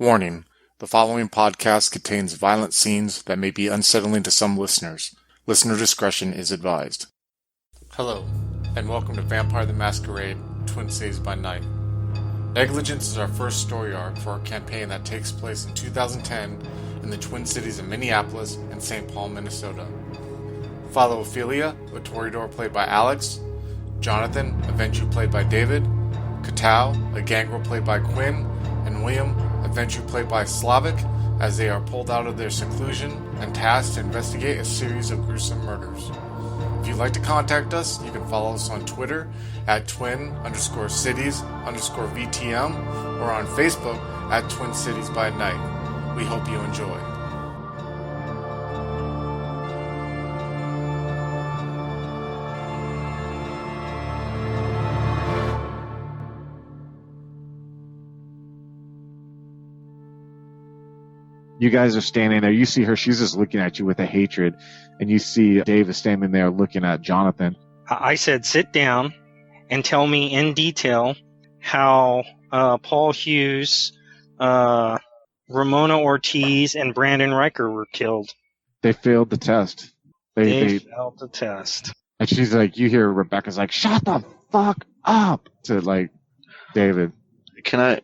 Warning: the following podcast contains violent scenes that may be unsettling to some listeners. Listener discretion is advised. Hello, and welcome to Vampire the Masquerade, Twin Cities by Night. Negligence is our first story arc for our campaign that takes place in 2010 in the Twin Cities of Minneapolis and St. Paul, Minnesota. Follow Ophelia, a Toreador played by Alex, Jonathan, a Ventrue played by David, Katao, a gangrel played by Quinn, and William, a Ventrue played by Slavic, as they are pulled out of their seclusion and tasked to investigate a series of gruesome murders. If you'd like to contact us, you can follow us on Twitter at twin_cities_VTM or on Facebook at Twin Cities by Night. We hope you enjoy. You guys are standing there. You see her. She's just looking at you with a hatred. And you see Dave is standing there looking at Jonathan. I said, sit down and tell me in detail how Paul Hughes, Ramona Ortiz, and Brandon Riker were killed. They failed the test. They failed the test. And she's like, you hear Rebecca's like, shut the fuck up to like David. Can I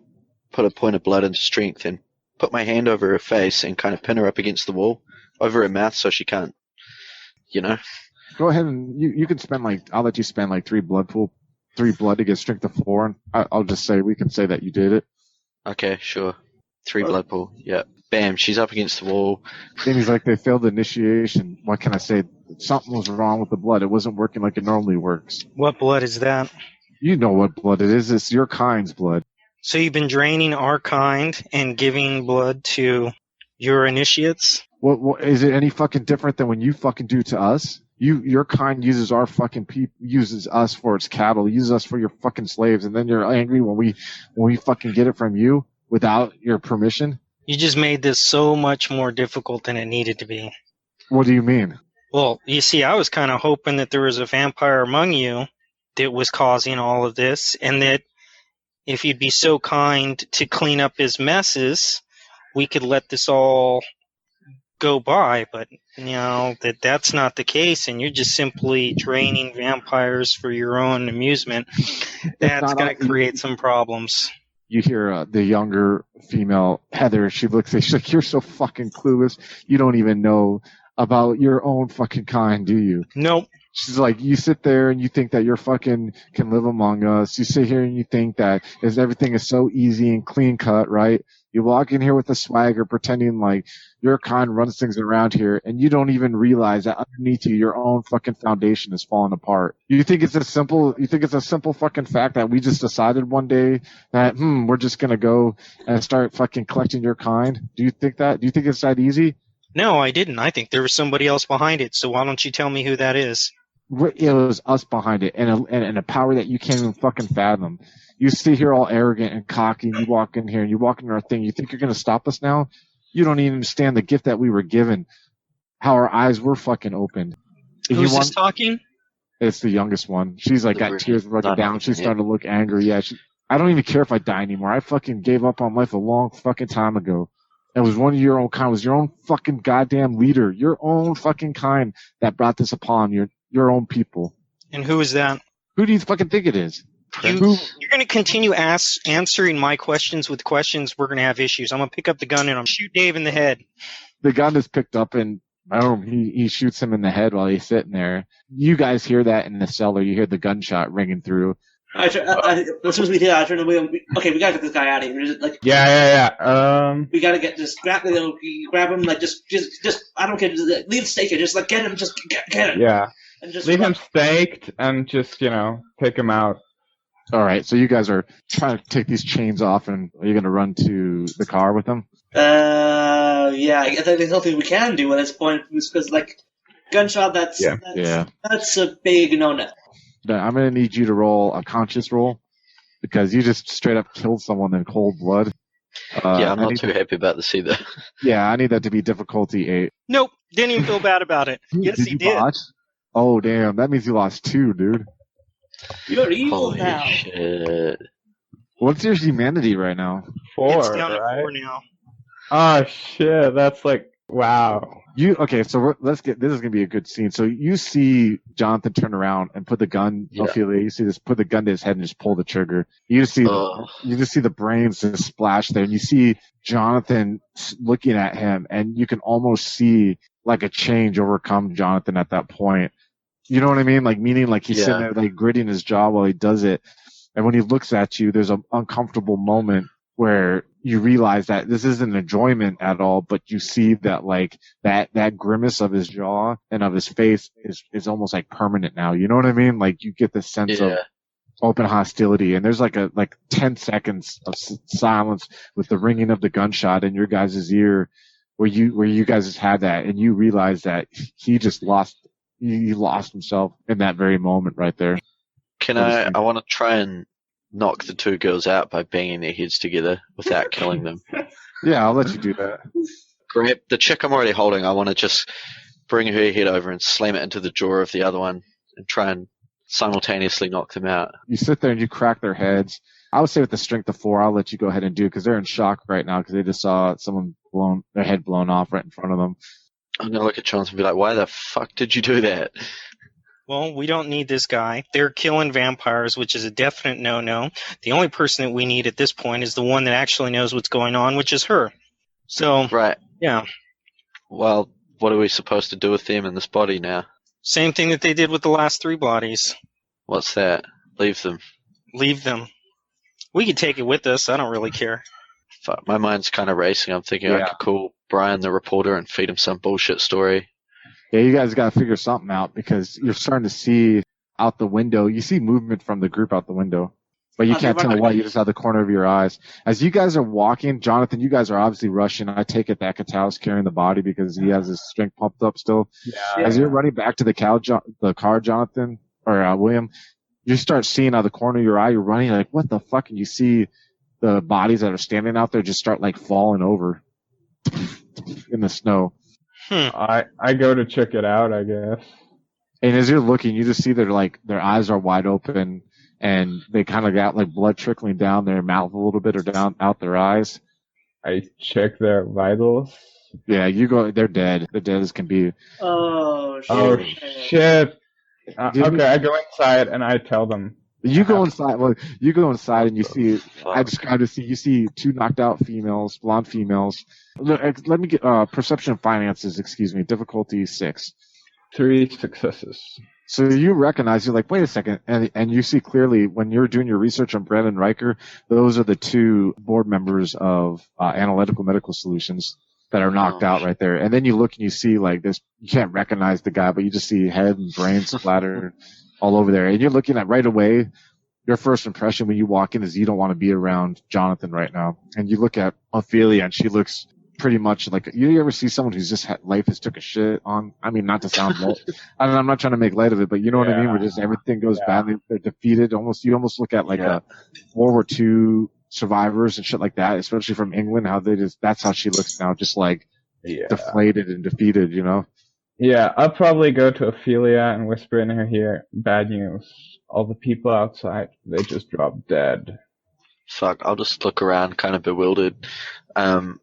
put a point of blood into strength and put my hand over her face and kind of pin her up against the wall, over her mouth so she can't, Go ahead and you can spend I'll let you spend 3 blood to get strength of 4, and I'll just say we can say that you did it. Okay, sure. 3 blood pool, yeah. Bam, she's up against the wall. Then he's like, they failed the initiation. What can I say? Something was wrong with the blood. It wasn't working like it normally works. What blood is that? You know what blood it is. It's your kind's blood. So you've been draining our kind and giving blood to your initiates? What is it any fucking different than when you fucking do to us? Your kind uses our fucking uses us for its cattle, uses us for your fucking slaves, and then you're angry when we fucking get it from you without your permission? You just made this so much more difficult than it needed to be. What do you mean? Well, you see, I was kind of hoping that there was a vampire among you that was causing all of this, and that if you'd be so kind to clean up his messes, we could let this all go by. But, that's not the case, and you're just simply draining vampires for your own amusement. That's going to create some problems. You hear the younger female, Heather, she's like, you're so fucking clueless. You don't even know about your own fucking kind, do you? Nope. She's like, you sit there and you think that you're fucking can live among us. You sit here and you think that everything is so easy and clean cut, right? You walk in here with a swagger pretending like your kind runs things around here, and you don't even realize that underneath you, your own fucking foundation is falling apart. You think it's a simple fucking fact that we just decided one day that, we're just gonna go and start fucking collecting your kind? Do you think that? Do you think it's that easy? No, I didn't. I think there was somebody else behind it, so why don't you tell me who that is? It was us behind it, and a power that you can't even fucking fathom. You sit here all arrogant and cocky, and you walk in here, and you walk into our thing. You think you're going to stop us now? You don't even understand the gift that we were given, how our eyes were fucking opened. Who's this talking? It's the youngest one. She's like got tears running down. She's starting to look angry. Yeah, I don't even care if I die anymore. I fucking gave up on life a long fucking time ago. It was one of your own kind. It was your own fucking goddamn leader, your own fucking kind that brought this upon your own people. And who is that? Who do you fucking think it is? You're going to continue answering my questions with questions. We're going to have issues. I'm going to pick up the gun and I'm shoot Dave in the head. The gun is picked up and he shoots him in the head while he's sitting there. You guys hear that in the cellar. You hear the gunshot ringing through. As soon as we hear that, I turn to William. Okay, we gotta get this guy out of here. Yeah. We gotta grab him. Just I don't care. Just leave the stake here. Just get him. Just get him. Yeah. And just leave him staked and just take him out. All right. So you guys are trying to take these chains off, and are you gonna run to the car with them? Yeah. I guess there's nothing we can do at this point because gunshot. That's a big no-no. I'm going to need you to roll a conscious roll because you just straight up killed someone in cold blood. I'm not too happy about this either. Yeah, I need that to be difficulty 8. Nope, didn't even feel bad about it. Yes, he did. Botch? Oh, damn, that means you lost 2, dude. You're evil Holy now. Shit. What's your humanity right now? 4, It's down right? to 4 now. Oh shit, that's like wow. Okay, so this is gonna be a good scene. So you see Jonathan turn around and put the gun, Yeah. Ophelia, you see this, put the gun to his head and just pull the trigger. You just see the brains just splash there, and you see Jonathan looking at him, and you can almost see like a change overcome Jonathan at that point. You know what I mean? Like, meaning like he's sitting there like gritting his jaw while he does it. And when he looks at you, there's an uncomfortable moment where you realize that this isn't enjoyment at all, but you see that like that grimace of his jaw and of his face is almost like permanent now. You know what I mean? Like you get this sense of open hostility, and there's like 10 seconds of silence with the ringing of the gunshot in your guys' ear where you guys just had that, and you realize that he just lost himself in that very moment right there. I want to try and knock the 2 girls out by banging their heads together without killing them. Yeah, I'll let you do that. Grab the chick I'm already holding. I want to just bring her head over and slam it into the jaw of the other one and try and simultaneously knock them out. You sit there and you crack their heads. I would say with the strength of 4, I'll let you go ahead and do it because they're in shock right now because they just saw someone their head blown off right in front of them. I'm going to look at Chance and be like, why the fuck did you do that? Well, we don't need this guy. They're killing vampires, which is a definite no-no. The only person that we need at this point is the one that actually knows what's going on, which is her. So, right. Yeah. Well, what are we supposed to do with them in this body now? Same thing that they did with the last 3 bodies. What's that? Leave them. Leave them. We could take it with us. I don't really care. Fuck, my mind's kind of racing. I'm thinking I could call Brian the reporter and feed him some bullshit story. Yeah, you guys got to figure something out because you're starting to see out the window. You see movement from the group out the window, but you can't tell what. You just have the corner of your eyes. As you guys are walking, Jonathan, you guys are obviously rushing. I take it that Katau's carrying the body because he has his strength pumped up still. Yeah. As you're running back to the car, Jonathan, or William, you start seeing out the corner of your eye, you're running like, what the fuck? And you see the bodies that are standing out there just start like falling over in the snow. I go to check it out, I guess. And as you're looking, you just see their eyes are wide open and they kind of got like blood trickling down their mouth a little bit or down out their eyes. I check their vitals. Yeah, you go. They're dead. They're dead as can be. Oh shit! Oh shit! Okay, I go inside and I tell them. You go inside. Well, you go inside and you see. I described it. You see 2 knocked out females, blonde females. Let me get perception of finances. Excuse me. Difficulty 6. 3 successes. So you recognize. You're like, wait a second, and you see clearly when you're doing your research on Brandon Riker. Those are the 2 board members of Analytical Medical Solutions that are knocked out right there. And then you look and you see like this. You can't recognize the guy, but you just see head and brains splattered all over there. And you're looking at right away, your first impression when you walk in is you don't want to be around Jonathan right now. And you look at Ophelia and she looks pretty much like, you ever see someone who's just life has took a shit on? I mean, not to sound low. I'm not trying to make light of it, but you know what I mean? Where just everything goes badly. They're defeated. You almost look at like a World War II survivors and shit like that, especially from England, that's how she looks now, just like deflated and defeated, you know? Yeah, I'll probably go to Ophelia and whisper in her ear, bad news. All the people outside, they just dropped dead. Fuck, I'll just look around kind of bewildered. I'm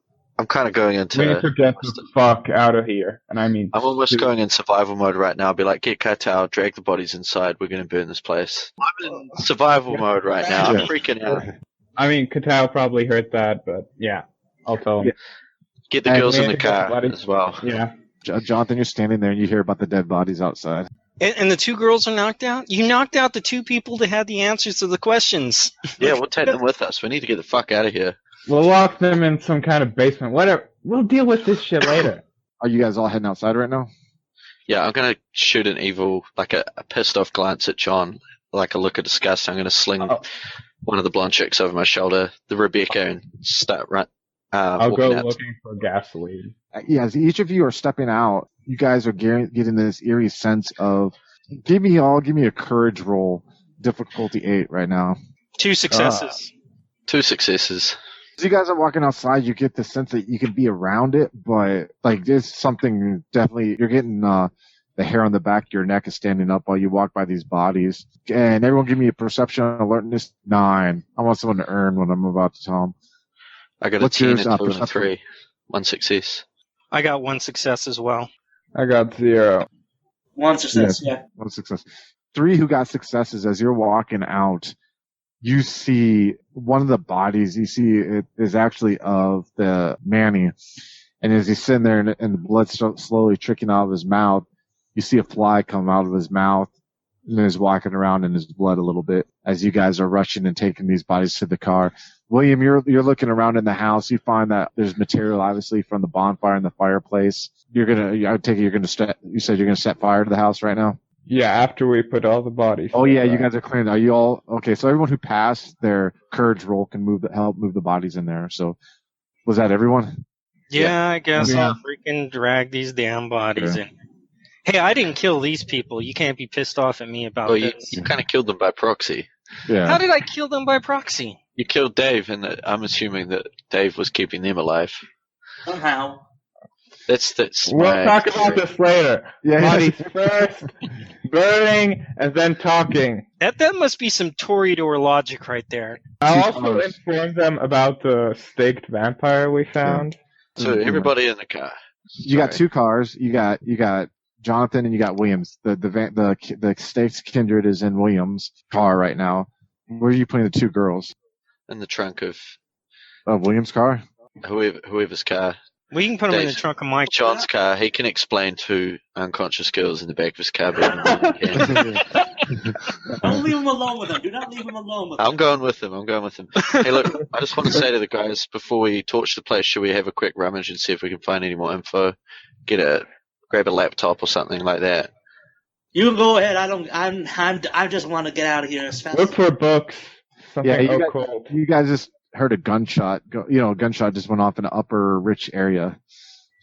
kind of going into... We need to get the fuck out of here. And I mean... I'm almost going in survival mode right now. I'll be like, get Katao, drag the bodies inside, we're going to burn this place. I'm in survival mode right now, I'm freaking out. I mean, Katao probably heard that, but yeah, I'll tell him. Get the girls in the car as well. Yeah. Jonathan, you're standing there and you hear about the dead bodies outside. And the 2 girls are knocked out? You knocked out the 2 people that had the answers to the questions. Yeah, we'll take them with us. We need to get the fuck out of here. We'll lock them in some kind of basement. Whatever. We'll deal with this shit later. Are you guys all heading outside right now? Yeah, I'm going to shoot an evil, like a pissed off glance at John, like a look of disgust. I'm going to sling one of the blonde chicks over my shoulder, the Rebecca, and start I'll go out. looking for gasoline. Yeah, as each of you are stepping out, you guys are getting this eerie sense of, give me a courage roll, difficulty 8 right now. 2 successes. 2 successes. As you guys are walking outside, you get the sense that you can be around it, but like there's something definitely, you're getting The hair on the back of your neck is standing up while you walk by these bodies. And everyone give me a perception alertness 9. I want someone to earn what I'm about to tell them. I got What's a 10, yours, a 2, and a perception? 3. 1 success. I got 1 success as well. I got 0. 1 success, yeah. 1 success. 3 who got successes. As you're walking out, you see one of the bodies. You see it is actually of the Manny. And as he's sitting there and the blood slowly trickling out of his mouth, you see a fly come out of his mouth. And he's walking around in his blood a little bit as you guys are rushing and taking these bodies to the car. William, you're looking around in the house. You find that there's material, obviously, from the bonfire and the fireplace. I would take it you said you're gonna set fire to the house right now? Yeah, after we put all the bodies. Oh yeah, you guys are clearing. Are you all okay? So everyone who passed their courage roll can help move the bodies in there. So was that everyone? Yeah, I guess Yeah. I'll freaking drag these damn bodies in. Hey, I didn't kill these people. You can't be pissed off at me about Well, this. you kind of killed them by proxy. Yeah. How did I kill them by proxy? You killed Dave, and I'm assuming that Dave was keeping them alive. Somehow. That's We'll my talk about theory. this later. Yeah. Bodies first, burning, and then talking. That must be some Toreador logic right there. I'll also inform them about the staked vampire we found. So everybody in the car. You got 2 cars. You got Jonathan and you got Williams. The stakes Kindred is in Williams' car right now. Where are you putting the 2 girls? In the trunk of Williams' car? whoever's car. We can put them in the Dave. trunk of my John's car. He can explain 2 unconscious girls in the back of his car better than we can. Don't leave him alone with them. Do not leave him alone with them. I'm going with him. Hey, look, I just want to say to the guys, before we torch the place, should we have a quick rummage and see if we can find any more info? Grab a laptop or something like that. You can go ahead. I just want to get out of here as fast. Look for books. Something Yeah, occult. you guys just heard a gunshot. A gunshot just went off in an upper rich area.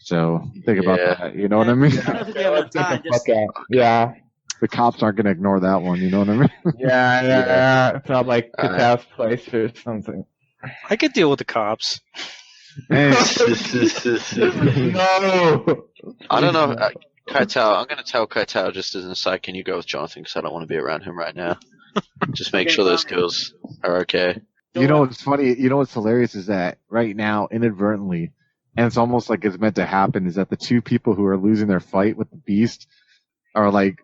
So think about that. You know what I mean? I don't think we have enough time. Just, Yeah. The cops aren't going to ignore that one. You know what I mean? Yeah. It's not like Kata's place or something. I could deal with the cops. Hey, No. I don't know. Kaital, I'm going to tell Kaital just as an aside, can you go with Jonathan because I don't want to be around him right now. Just make sure those girls are okay. you know what's funny? You know what's hilarious is that right now, inadvertently, and it's almost like it's meant to happen, is that the 2 people who are losing their fight with the beast are like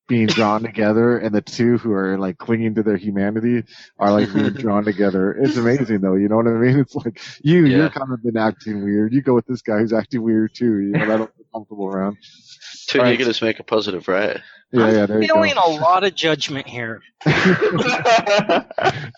being drawn together, and the 2 who are like clinging to their humanity are like being drawn together. It's amazing though, you know what I mean? It's like you're kind of been acting weird. You go with this guy who's acting weird too. You know, I don't feel comfortable around. 2 negatives make a positive, right? Yeah, there you Feeling go. a lot of judgment here.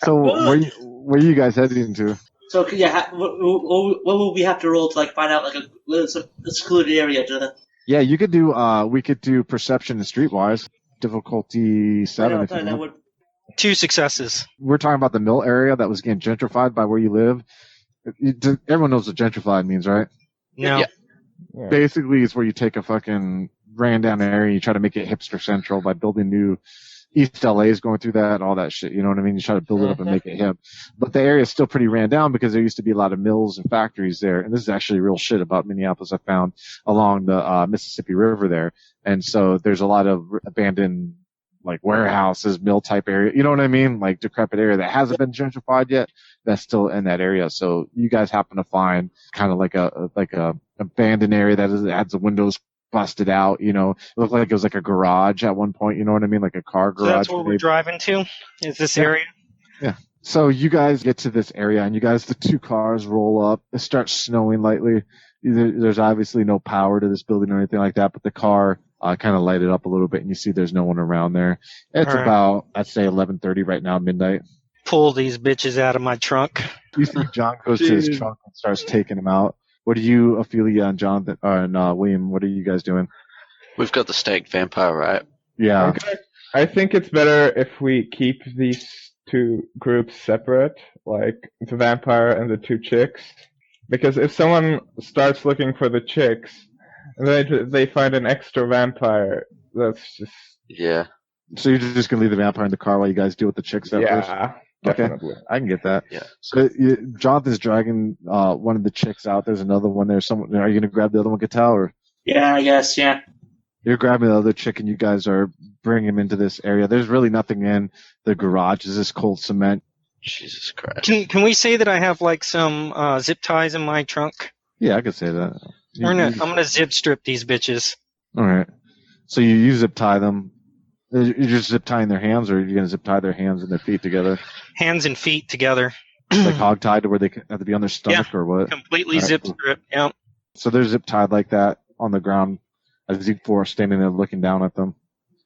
So where are you guys heading to? so yeah, what will we have to roll to like find out like a secluded area to the? Yeah, you could do. We could do perception and streetwise. Difficulty 7. If you that want. would. 2 successes. We're talking about the mill area that was getting gentrified by where you live. Everyone knows what gentrified means, right? No. Yeah. Basically, it's where you take a fucking ran down area and you try to make it hipster central by building new. East LA is going through that, all that shit. You know what I mean? You try to build it up and make it hip. But the area is still pretty ran down because there used to be a lot of mills and factories there. And this is actually real shit about Minneapolis I found along the Mississippi River there. And so there's a lot of abandoned like warehouses, mill type area. You know what I mean? Like decrepit area that hasn't been gentrified yet. That's still in that area. So you guys happen to find kind of like a abandoned area that has the windows busted out, you know. It looked like it was like a garage at one point, you know what I mean? Like a car garage. So that's where we're driving to? Is this area? Yeah. So you guys get to this area and the 2 cars roll up. It starts snowing lightly. There's obviously no power to this building or anything like that, but the car kind of lighted up a little bit and you see there's no one around there. It's about, I'd say 11:30 right now, midnight. Pull these bitches out of my trunk. You see John goes to his trunk and starts taking them out. What are you, Ophelia and Jonathan, and William, what are you guys doing? We've got the staked vampire, right? Yeah. Okay. I think it's better if we keep these 2 groups separate, like the vampire and the 2 chicks. Because if someone starts looking for the chicks, and they find an extra vampire, that's just... Yeah. So you're just going to leave the vampire in the car while you guys deal with the chicks at first? Yeah. Okay, Definitely. I can get that. Yeah. So Jonathan's dragging one of the chicks out. There's another one there. Are you going to grab the other one, Gatal, or? Yeah, I guess. Yeah. You're grabbing the other chick and you guys are bringing him into this area. There's really nothing in the garage. It's this cold cement. Jesus Christ. Can we say that I have like some zip ties in my trunk? Yeah, I could say that. I'm gonna zip strip these bitches. All right. So you zip tie them. You're just zip tying their hands, or you're gonna zip tie their hands and their feet together, Hands and feet together. like hog tied to where they have to be on their stomach, or what? Completely All right, zip cool. strip. Yep. So they're zip tied like that on the ground, as you four are standing there looking down at them,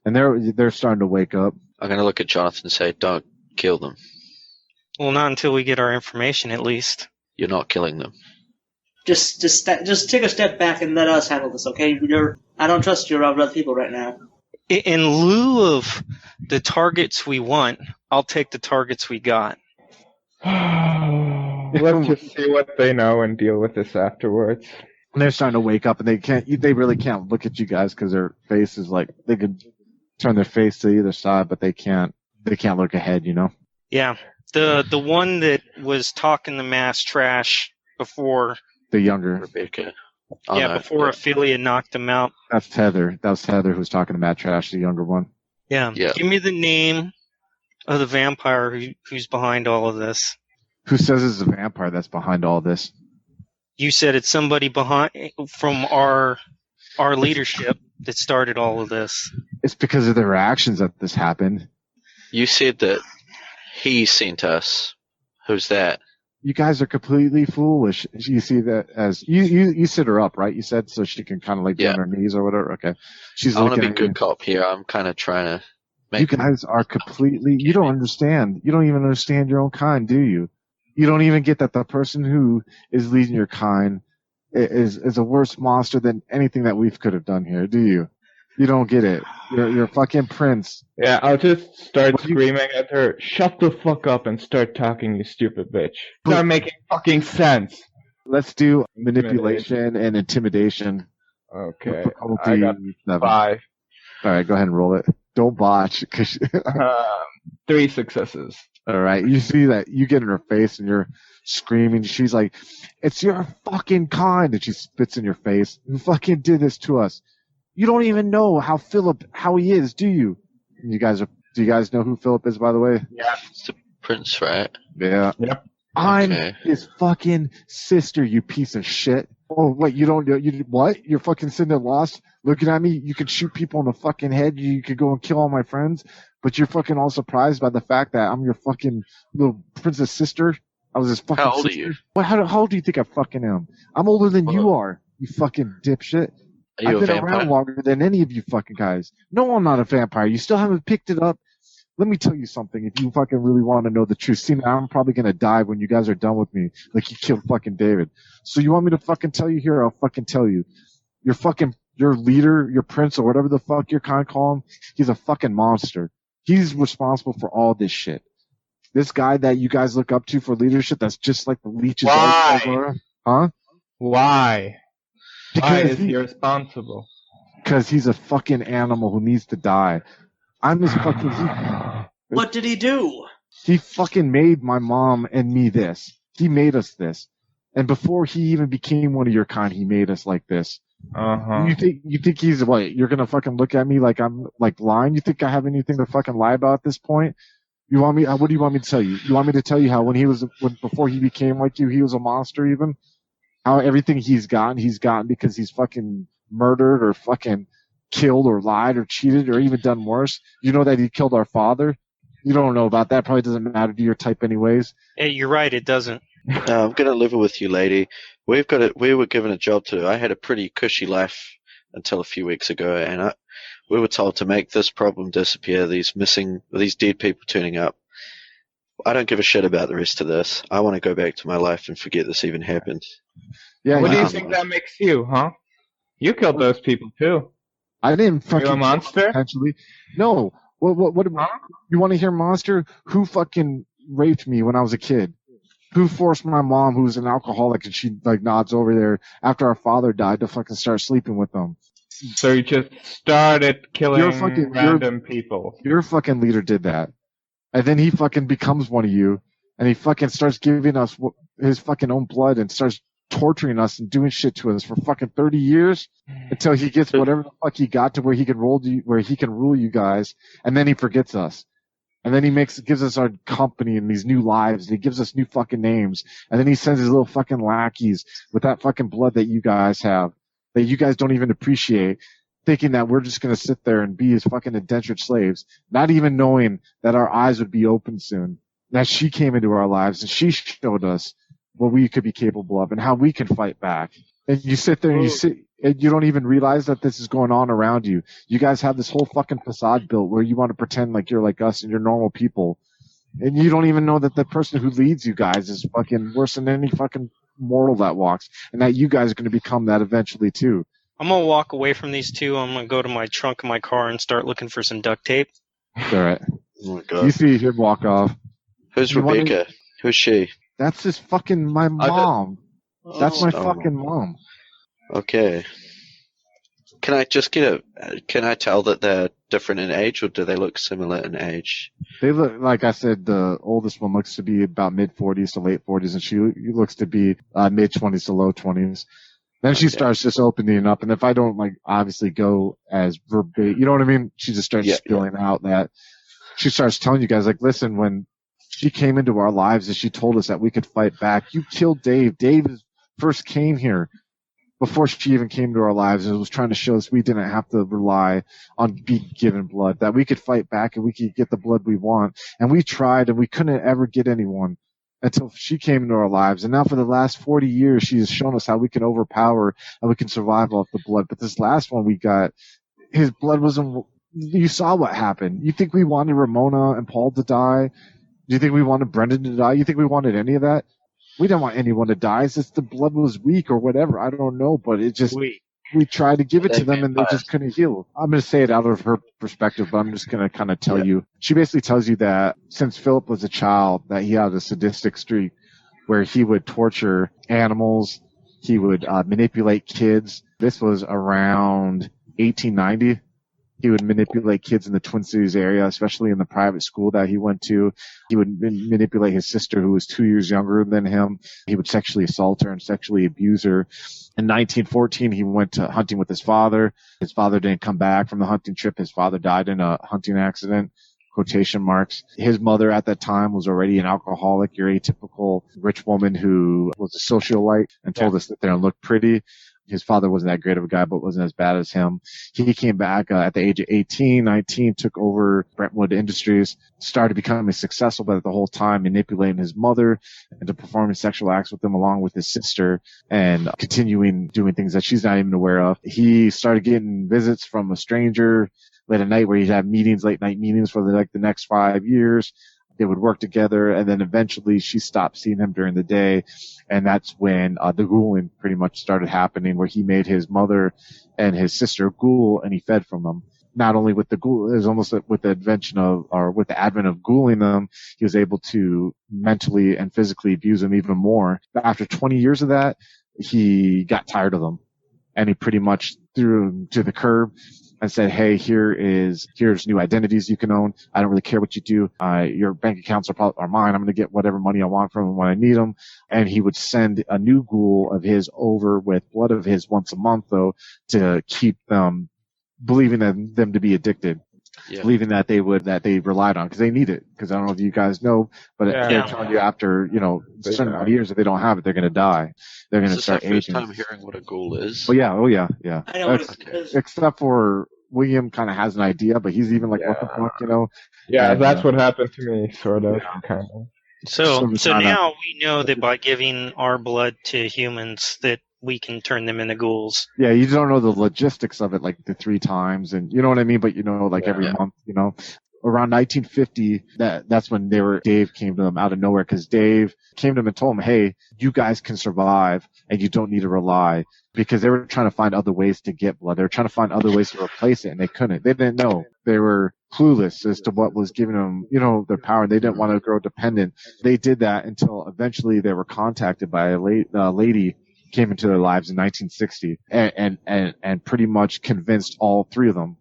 and they're starting to wake up. I'm going to look at Jonathan and say, don't kill them. Well, not until we get our information, at least. You're not killing them. Just take a step back and let us handle this, okay? I don't trust your other people right now. In lieu of the targets we want, I'll take the targets we got. Let's just see what they know and deal with this afterwards. And they're starting to wake up, and they really can't look at you guys because their face is like, they could turn their face to either side, but they can't look ahead, you know? Yeah. The one that was talking the mass trash before. The younger. Rebecca. Before Ophelia knocked him out. That's Heather. That was Heather who was talking to Matt Trash, the younger one. Yeah. Give me the name of the vampire who's behind all of this. Who says it's a vampire that's behind all this? You said it's somebody from our leadership that started all of this. It's because of their actions that this happened. You said that he sent us. Who's that? You guys are completely foolish. You see that as you sit her up, right? You said so she can kind of like be on her knees or whatever. Okay, she's. I want to be good cop here. I'm kind of trying to. You guys are completely. You don't understand. You don't even understand your own kind, do you? You don't even get that the person who is leading your kind is a worse monster than anything that we could have done here, do you? You don't get it. You're a fucking prince. Yeah, I'll just start screaming at her, shut the fuck up and start talking, you stupid bitch. It's not making fucking sense. Let's do manipulation and intimidation. Okay, I got 5. Alright, go ahead and roll it. Don't botch. 3 successes. Alright, you see that, you get in her face and you're screaming. She's like, it's your fucking kind, and she spits in your face. Who fucking did this to us? You don't even know how he is, do you? Do you guys know who Philip is, by the way? Yeah. It's the prince, right? Yeah. Yep. I'm his fucking sister, you piece of shit. Oh, wait, you don't know, what? You're fucking sitting there lost, looking at me? You could shoot people in the fucking head, you could go and kill all my friends, but you're fucking all surprised by the fact that I'm your fucking little princess sister? I was his fucking How old sister? are you? What, how old do you think I fucking am? I'm older than you are, you fucking dipshit. I've been around longer than any of you fucking guys. No, I'm not a vampire. You still haven't picked it up. Let me tell you something. If you fucking really want to know the truth, see, I'm probably gonna die when you guys are done with me, like you killed fucking David. So you want me to fucking tell you here? I'll fucking tell you. Your leader, your prince, or whatever the fuck you're kind of calling him, he's a fucking monster. He's responsible for all this shit. This guy that you guys look up to for leadership, that's just like the leeches. Why? Huh? Why? Why is he responsible? Because he's a fucking animal who needs to die. I'm his fucking... What did he do? He fucking made my mom and me this. He made us this. And before he even became one of your kind, he made us like this. Uh-huh. You think he's what? You're gonna fucking look at me like I'm like lying? You think I have anything to fucking lie about at this point? You want me? What do you want me to tell you? You want me to tell you how before he became like you, he was a monster even? How everything he's gotten because he's fucking murdered or fucking killed or lied or cheated or even done worse. You know that he killed our father? You don't know about that. Probably doesn't matter to your type anyways. Hey, you're right, it doesn't. I'm going to level with you, lady. We were given a job to do. I had a pretty cushy life until a few weeks ago, and we were told to make this problem disappear, these dead people turning up. I don't give a shit about the rest of this. I want to go back to my life and forget this even happened. Yeah. What do you think that makes you, huh? You killed those people too. I didn't fucking. You a monster? Potentially. No. What? You want to hear monster? Who fucking raped me when I was a kid? Who forced my mom, who's an alcoholic, and she like nods over there after our father died, to fucking start sleeping with them? So you just started killing random people. Your fucking leader did that. And then he fucking becomes one of you, and he fucking starts giving us his fucking own blood and starts torturing us and doing shit to us for fucking 30 years until he gets whatever the fuck he got to where he can rule you guys, and then he forgets us. And then he gives us our company and these new lives. And he gives us new fucking names. And then he sends his little fucking lackeys with that fucking blood that you guys have, that you guys don't even appreciate, thinking that we're just going to sit there and be his fucking indentured slaves, not even knowing that our eyes would be open soon. That she came into our lives and she showed us what we could be capable of and how we can fight back. And you sit there and you don't even realize that this is going on around you. You guys have this whole fucking facade built where you want to pretend like you're like us and you're normal people. And you don't even know that the person who leads you guys is fucking worse than any fucking mortal that walks. And that you guys are going to become that eventually too. I'm going to walk away from these two. I'm going to go to my trunk of my car and start looking for some duct tape. Alright. Oh my God. You see him walk off. Who's Rebecca? Who's she? That's just fucking my mom. That's my fucking mom. Okay. Can I just can I tell that they're different in age, or do they look similar in age? They look, like I said, the oldest one looks to be about mid-40s to late 40s, and she looks to be mid-20s to low 20s. Then she starts just opening up, and if I don't, like, obviously go as verbatim, you know what I mean? She just starts spilling out that she starts telling you guys, like, listen, when she came into our lives and she told us that we could fight back, you killed Dave. Dave first came here before she even came to our lives and was trying to show us we didn't have to rely on being given blood, that we could fight back and we could get the blood we want. And we tried and we couldn't ever get anyone until she came into our lives. And now for the last 40 years, she has shown us how we can overpower and we can survive off the blood. But this last one we got, his blood wasn't, you saw what happened. You think we wanted Ramona and Paul to die? Do you think we wanted Brendan to die? You think we wanted any of that? We didn't want anyone to die. It's just the blood was weak or whatever. I don't know, but it just, we tried to give it to them and they just couldn't heal. I'm going to say it out of her perspective, but I'm just going to kind of tell you. She basically tells you that since Philip was a child, that he had a sadistic streak where he would torture animals. He would manipulate kids. This was around 1890. He would manipulate kids in the Twin Cities area, especially in the private school that he went to. He would manipulate his sister, who was 2 years younger than him. He would sexually assault her and sexually abuse her. In 1914, he went to hunting with his father. His father didn't come back from the hunting trip. His father died in a hunting accident, quotation marks. His mother at that time was already an alcoholic, your atypical rich woman who was a socialite and told us to sit there and look pretty. His father wasn't that great of a guy, but wasn't as bad as him. He came back at the age of 18, 19, took over Brentwood Industries, started becoming successful, but at the whole time manipulating his mother into performing sexual acts with him along with his sister and continuing doing things that she's not even aware of. He started getting visits from a stranger late at night where he'd have meetings, late night meetings for the next 5 years. They would work together, and then eventually she stopped seeing him during the day, and that's when the ghouling pretty much started happening, where he made his mother and his sister ghoul, and he fed from them. Not only with the ghoul, it was almost with the with the advent of ghouling them, he was able to mentally and physically abuse them even more. But after 20 years of that, he got tired of them, and he pretty much threw them to the curb and said, hey, here's new identities you can own. I don't really care what you do. Your bank accounts are mine. I'm going to get whatever money I want from them when I need them. And he would send a new ghoul of his over with blood of his once a month, though, to keep them believing them to be addicted. Yeah. Believing that they relied on, because they need it. Because I don't know if you guys know, but they're telling you after, a certain amount of years, if they don't have it, they're going to die. They're going to start aging. This is the first time hearing what a ghoul is. Oh yeah. I know what it is. Except for William kind of has an idea, but he's even like, what the fuck, Yeah, and, that's what happened to me, sort of, kind of. So now we know that by giving our blood to humans that we can turn them into ghouls. Yeah, you don't know the logistics of it, like the 3 times, and you know what I mean, but every month, Around 1950, that's when Dave came to them out of nowhere, because Dave came to them and told them, hey, you guys can survive and you don't need to rely, because they were trying to find other ways to get blood. They were trying to find other ways to replace it, and they couldn't. They didn't know. They were clueless as to what was giving them, their power, and they didn't want to grow dependent. They did that until eventually they were contacted by a lady came into their lives in 1960 and pretty much convinced all 3 of them.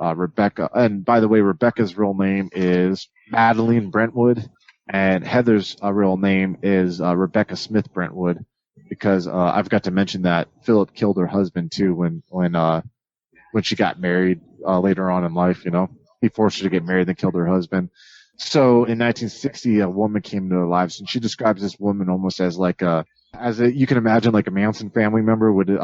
Rebecca, and by the way, Rebecca's real name is Madeline Brentwood, and Heather's real name is Rebecca Smith Brentwood, because I forgot to mention that Philip killed her husband too when she got married later on in life. You know, he forced her to get married, then killed her husband. So in 1960, a woman came into their lives, and she describes this woman almost as like you can imagine like a Manson family member would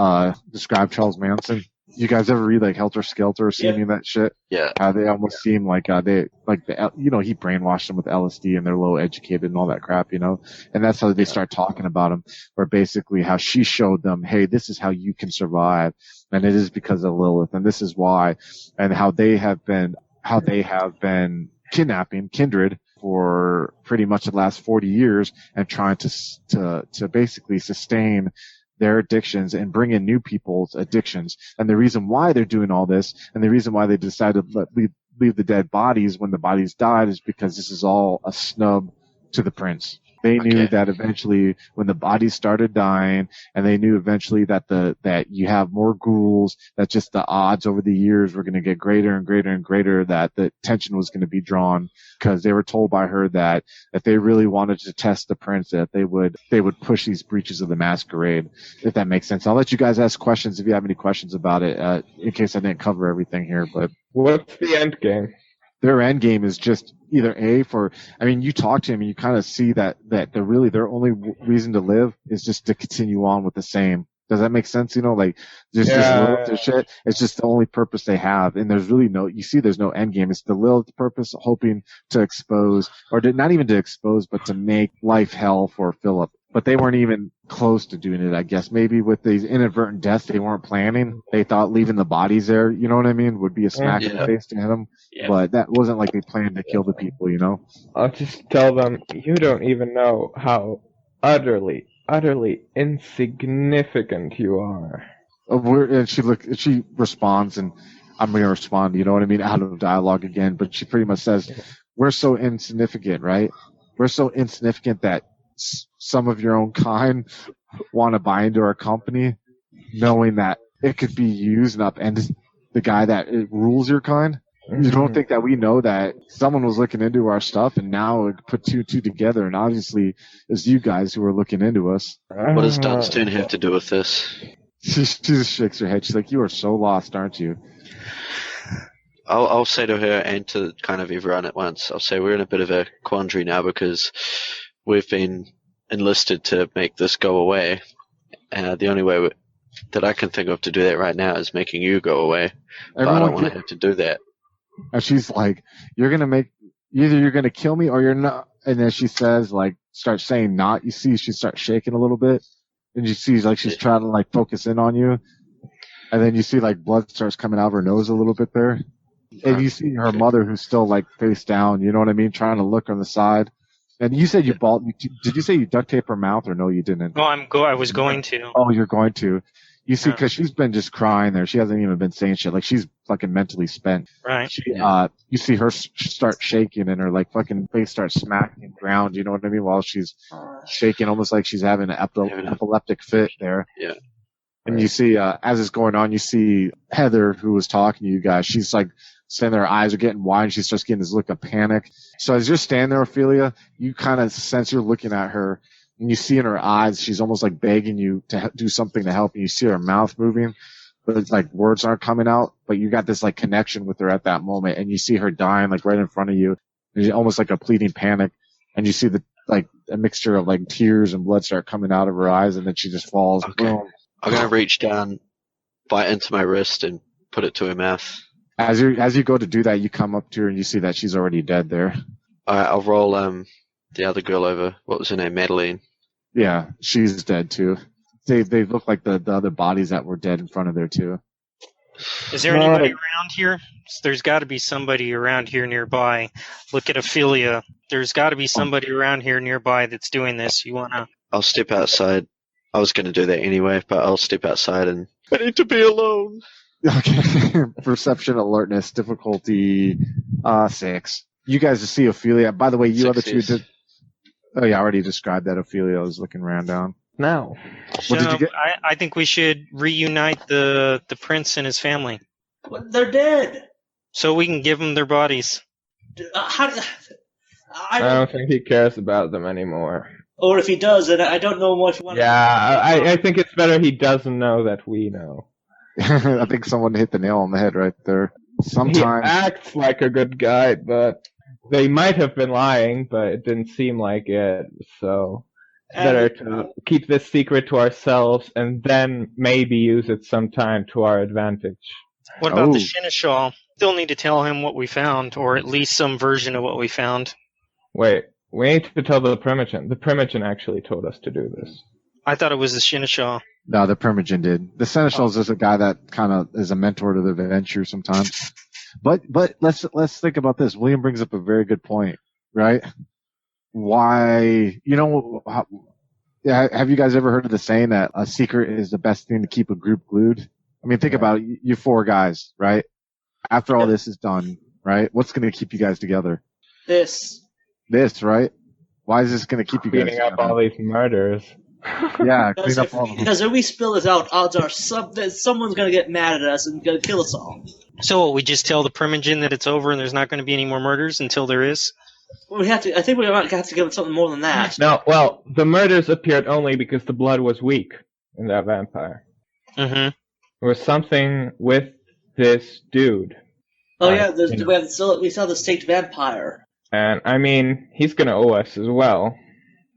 describe Charles Manson. You guys ever read like Helter Skelter or see any of that shit? Yeah. How they almost seem like he brainwashed them with LSD and they're low educated and all that crap, you know? And that's how they start talking about him, where basically how she showed them, hey, this is how you can survive. And it is because of Lilith, and this is why, and how they have been kidnapping Kindred for pretty much the last 40 years and trying to basically sustain their addictions and bring in new people's addictions. And the reason why they're doing all this, and the reason why they decided to leave the dead bodies when the bodies died, is because this is all a snub to the prince. They knew that eventually when the bodies started dying, and they knew eventually that you have more ghouls, that just the odds over the years were going to get greater and greater and greater, that the tension was going to be drawn, because they were told by her that if they really wanted to test the prince, that they would push these breaches of the Masquerade, if that makes sense. I'll let you guys ask questions if you have any questions about it, in case I didn't cover everything here. But what's the end game? Their end game is just either you talk to him and you kind of see that their only reason to live is just to continue on with the same. Does that make sense? You know, like just Lilith shit. It's just the only purpose they have. And there's really there's no end game. It's the Lilith purpose, hoping to expose, not even to expose, but to make life hell for Philip. But they weren't even close to doing it, I guess. Maybe with these inadvertent deaths they weren't planning. They thought leaving the bodies there, you know what I mean, would be a smack in the face to him. Yeah. But that wasn't like they planned to kill the people, you know? I'll just tell them, you don't even know how utterly insignificant you are. And she responds, and I'm going to respond, you know what I mean, out of dialogue again, but she pretty much says, we're so insignificant, right? We're so insignificant that some of your own kind want to buy into our company, knowing that it could be used and upend the guy that rules your kind. Mm-hmm. You don't think that we know that someone was looking into our stuff, and now it put two together, and obviously it's you guys who are looking into us. What does Dunstan have to do with this? She just shakes her head. She's like, you are so lost, aren't you? I'll say to her and to kind of everyone at once, I'll say we're in a bit of a quandary now because we've been enlisted to make this go away. The only way that I can think of to do that right now is making you go away. But I don't want to have to do that. And she's like, either you're going to kill me or you're not. And then she says, like, starts saying not. You see she starts shaking a little bit. And you see, like, she's trying to, like, focus in on you. And then you see, like, blood starts coming out of her nose a little bit there. And you see her mother, who's still, like, face down, you know what I mean, trying to look on the side. And you said did you say you duct tape her mouth, or no, you didn't? No, I was going to. Oh, you're going to. You see, because she's been just crying there. She hasn't even been saying shit. Like, she's fucking mentally spent. Right. You see her start shaking, and her, like, fucking face starts smacking the ground, you know what I mean, while she's shaking, almost like she's having an epileptic fit there. Yeah. And you see, as it's going on, you see Heather, who was talking to you guys. She's, like, standing there, her eyes are getting wide, and she starts getting this look of panic. So as you're standing there, Ophelia, you kind of sense you're looking at her, and you see in her eyes, she's almost like begging you to do something to help, and you see her mouth moving, but it's like words aren't coming out, but you got this like connection with her at that moment, and you see her dying like right in front of you, and almost like a pleading panic, and you see the like a mixture of like tears and blood start coming out of her eyes, and then she just falls. Okay. Boom. I'm gonna reach down, bite into my wrist, and put it to her mouth. As you go to do that, you come up to her and you see that she's already dead there. Alright, I'll roll the other girl over. What was her name? Madeline. Yeah, she's dead too. They look like the other bodies that were dead in front of there too. Is there anybody around here? There's got to be somebody around here nearby. Look at Ophelia. There's got to be somebody around here nearby that's doing this. You wanna? I'll step outside. I was going to do that anyway, but I'll step outside and I need to be alone. Okay. Perception, alertness, difficulty 6. You guys see Ophelia. By the way, you other two did. Oh yeah, I already described that. Ophelia was looking around down. No. So, what did you get? I think we should reunite the prince and his family. They're dead. So we can give them their bodies. I don't think he cares about them anymore. Or if he does, then I don't know what you want. Yeah, I think it's better he doesn't know that we know. I think someone hit the nail on the head right there. Sometimes he acts like a good guy, but they might have been lying, but it didn't seem like it. So it's better to keep this secret to ourselves and then maybe use it sometime to our advantage. What about the Seneschal? Still need to tell him what we found, or at least some version of what we found. Wait, we need to tell the Primogen. The Primogen actually told us to do this. I thought it was the Seneschal. No, the Primogen did. The Seneschal is just a guy that kind of is a mentor to the adventure sometimes. But let's think about this. William brings up a very good point, right? Why, have you guys ever heard of the saying that a secret is the best thing to keep a group glued? I mean, think about it. You four guys, right? After all this is done, right? What's going to keep you guys together? This, right? Why is this going to keep you guys together? Cleaning up all these murders. Yeah, clean up all of them. Because if we spill this out, odds are someone's going to get mad at us and going to kill us all. So we just tell the Primogen that it's over and there's not going to be any more murders until there is? I think we might have to give it something more than that. No, well, the murders appeared only because the blood was weak in that vampire. Mm-hmm. There was something with this dude. Oh yeah, we saw the staked vampire. And, I mean, he's going to owe us as well.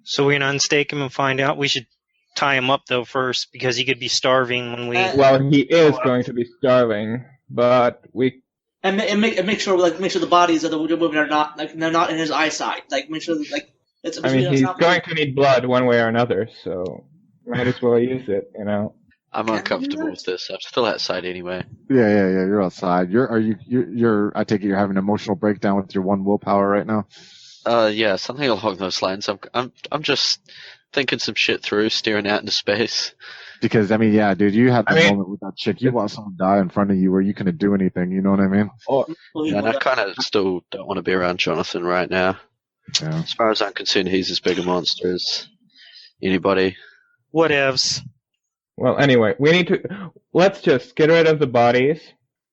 So we're going to unstake him and find out? We should tie him up, though, first, because he could be starving when we... Well, he is going to be starving, but we... And make sure the bodies of the women are not, they're not in his eyesight. Make sure, it's... I mean, he's going to need blood one way or another, so might as well use it, I'm uncomfortable with this. I'm still outside anyway. Yeah. You're outside. I take it you're having an emotional breakdown with your one willpower right now. Yeah, something along those lines. I'm just thinking some shit through, staring out into space. Because yeah, dude, you had the moment with that chick. You want someone to die in front of you where you couldn't do anything. You know what I mean? Yeah, and I kind of still don't want to be around Jonathan right now. Yeah. As far as I'm concerned, he's as big a monster as anybody. Whatevs. Well, anyway, let's just get rid of the bodies,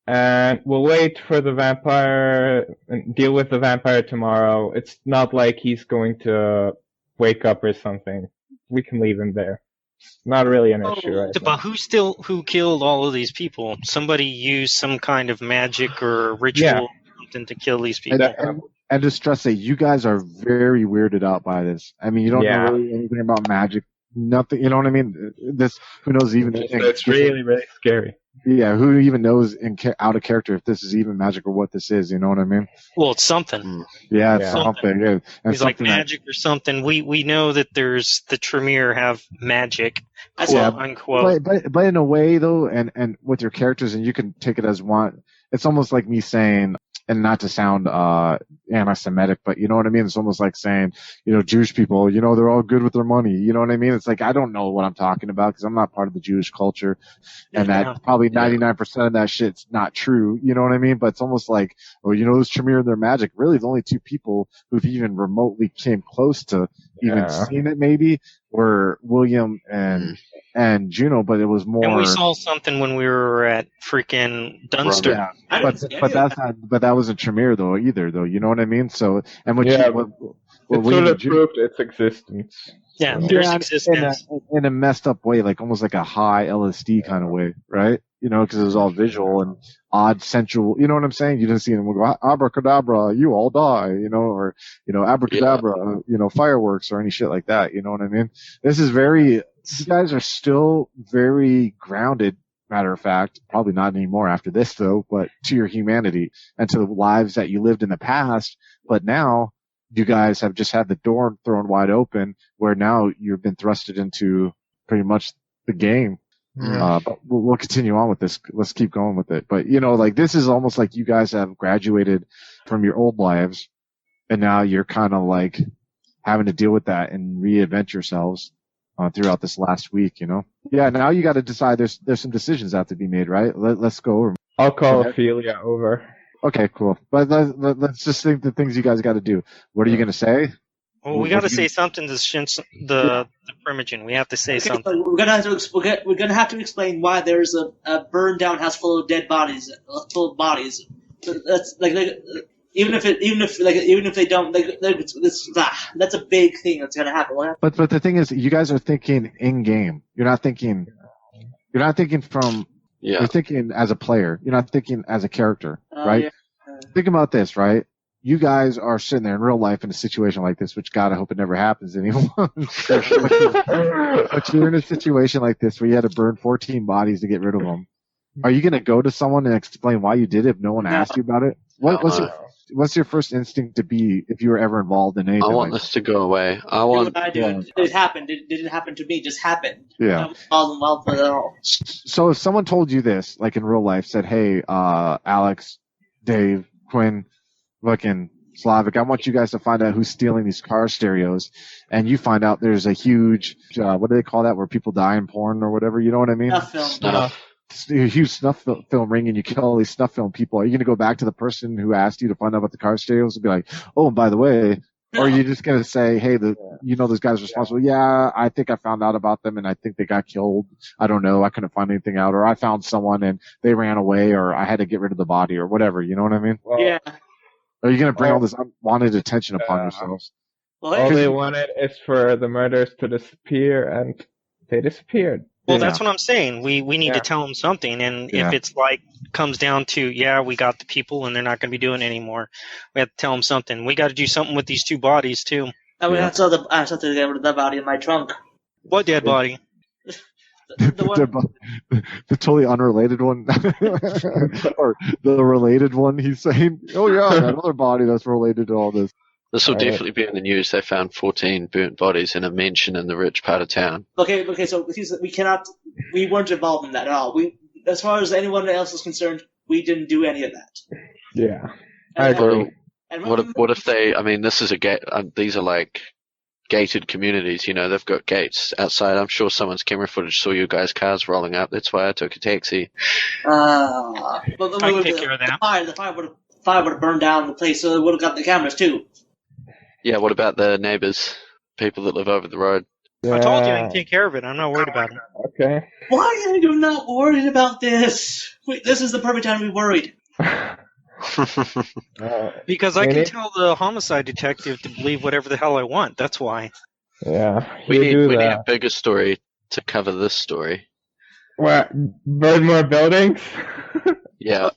and we'll wait for the vampire and deal with the vampire tomorrow. It's not like he's going to wake up or something. We can leave him there. Not really an issue, right? But who killed all of these people? Somebody used some kind of magic or ritual or something to kill these people. And to stress that you guys are very weirded out by this. I mean, you don't know really anything about magic. Nothing, you know what I mean? Who knows even? It's really, really scary. Yeah, who even knows out of character if this is even magic or what this is? You know what I mean? Well, it's something. Yeah, it's something. Yeah. And it's like magic or something. We know that there's the Tremere have magic, quote unquote. But in a way though, and with your characters, and you can take it as one. It's almost like me saying, and not to sound anti-Semitic, but you know what I mean? It's almost like saying, Jewish people, they're all good with their money. You know what I mean? It's like, I don't know what I'm talking about because I'm not part of the Jewish culture. And that probably 99% of that shit's not true. You know what I mean? But it's almost like, those Tremere and their magic. Really, the only two people who've even remotely came close to even seeing it maybe were William and Juno, but it was more. And we saw something when we were at freaking Dunster. Yeah. But that wasn't Tremere though either though. You know what I mean? So and what it sort of proved its existence. Yeah, there's existence in a messed up way, like almost like a high LSD kind of way, right? Because it was all visual and odd, sensual. You know what I'm saying? You didn't see them go abracadabra, you all die, or abracadabra, fireworks or any shit like that. You know what I mean? You guys are still very grounded. Matter of fact, probably not anymore after this though, but to your humanity and to the lives that you lived in the past. But now you guys have just had the door thrown wide open where now you've been thrusted into pretty much the game. But we'll continue on with this. Let's keep going with it. But this is almost like you guys have graduated from your old lives and now you're kind of like having to deal with that and reinvent yourselves. Throughout this last week, Yeah, now you got to decide. There's some decisions that have to be made, right? Let's go over. I'll call Ophelia over. Okay, cool. But let's just think the things you guys got to do. What are you going to say? Well, we got to say something to the Primogen. We have to say something. We're gonna have to explain why there's a burned down house full of dead bodies, full of bodies. So that's Even if they don't, that's a big thing that's gonna happen. But the thing is, you guys are thinking in game. You're not thinking from. Yeah. You're thinking as a player. You're not thinking as a character, right? Yeah. Think about this, right? You guys are sitting there in real life in a situation like this, which God, I hope it never happens to anyone. But you're in a situation like this where you had to burn 14 bodies to get rid of them. Are you going to go to someone and explain why you did it if no one asked you about it? What's your first instinct to be if you were ever involved in anything? I want this to go away. What I do. It happened. It didn't happen to me. It just happened. Yeah. Involved with it all. So if someone told you this, like in real life, said, "Hey, Alex, Dave, Quinn, fucking Slavic, I want you guys to find out who's stealing these car stereos," and you find out there's a huge, what do they call that, where people die in porn or whatever, you know what I mean? Snuff film. A huge snuff film ring, and you kill all these snuff film people. Are you going to go back to the person who asked you to find out about the car stereos and be like, "Oh, and by the way," or are you just going to say, "Hey, those guys responsible? Yeah, I think I found out about them and I think they got killed. I don't know. I couldn't find anything out, or I found someone and they ran away, or I had to get rid of the body," or whatever. You know what I mean? Well, Yeah. Are you going to bring all this unwanted attention upon yourselves? Well, all they wanted is for the murders to disappear, and they disappeared. Well, that's what I'm saying. We need to tell them something, and if it's like comes down to we got the people and they're not going to be doing it anymore, we have to tell them something. We got to do something with these two bodies too. I saw the get rid of the body in my trunk. What dead body? The totally unrelated one, or the related one. He's saying, "Oh yeah, another body that's related to all this." This will definitely be in the news. They found 14 burnt bodies in a mansion in the rich part of town. Okay, so we weren't involved in that at all. As far as anyone else is concerned, we didn't do any of that. Yeah. I agree. What if they, this is a gate, these are like gated communities, they've got gates outside. I'm sure someone's camera footage saw you guys' cars rolling up. That's why I took a taxi. I can take care of that. The fire would have burned down the place, so they would have got the cameras too. Yeah, what about the neighbors, people that live over the road? Yeah. I told you I can take care of it. I'm not worried about it. Okay. Why are you not worried about this? This is the perfect time to be worried. Because I can tell the homicide detective to believe whatever the hell I want. That's why. Yeah. We need a bigger story to cover this story. What? Burn more buildings? Yeah.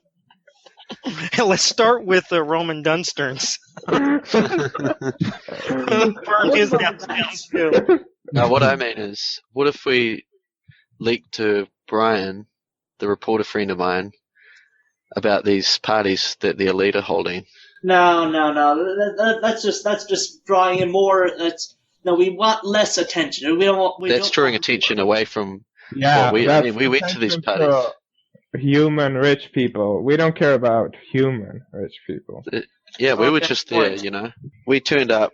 Let's start with the Roman Dunsterns. Burn his house down too. Now, what I mean is, what if we leak to Brian, the reporter friend of mine, about these parties that the elite are holding? No. That's just drawing in more. We want less attention. That's drawing attention away from. Yeah, we went to these parties. Human rich people. We don't care about human rich people. Yeah, we were just there, We turned up,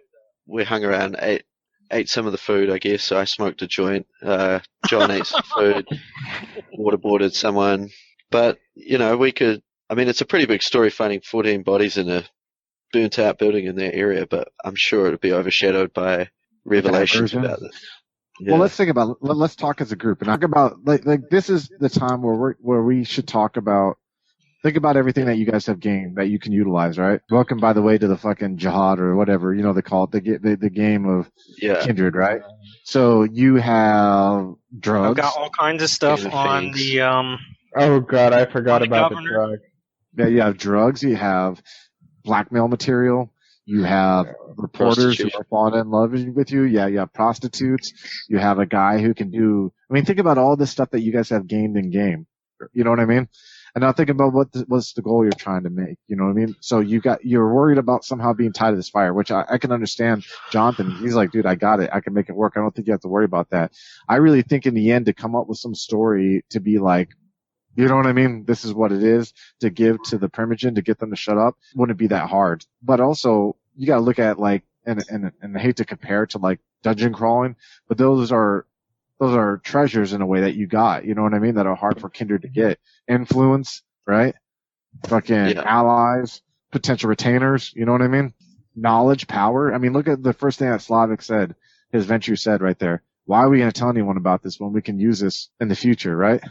we hung around, ate some of the food, I guess. So I smoked a joint. John ate some food, waterboarded someone. But, we could, it's a pretty big story finding 14 bodies in a burnt out building in their area, but I'm sure it'll be overshadowed by revelations about it. Yeah. Well, let's think about. Let's talk as a group and talk about like this is the time where we should talk about. Think about everything that you guys have gained that you can utilize, right? Welcome, by the way, to the fucking jihad or whatever they call it, the game of Kindred, right? So you have drugs. I've got all kinds of stuff on the. Oh God, I forgot about the drugs. Yeah, you have drugs. You have blackmail material. You have reporters who are falling in love with you. Yeah, you have prostitutes. You have a guy who can do. Think about all this stuff that you guys have gained in game. You know what I mean? And now think about what's the goal you're trying to make. You know what I mean? So you're worried about somehow being tied to this fire, which I can understand. Jonathan, he's like, dude, I got it. I can make it work. I don't think you have to worry about that. I really think in the end to come up with some story to be like, you know what I mean? This is what it is to give to the Primogen to get them to shut up. Wouldn't be that hard. But also, you got to look at and I hate to compare it to like dungeon crawling, but those are treasures in a way that you got. You know what I mean? That are hard for Kindred to get. Influence, right? Fucking allies, potential retainers. You know what I mean? Knowledge, power. Look at the first thing that Slavic said. His venture said right there. Why are we going to tell anyone about this when we can use this in the future, right?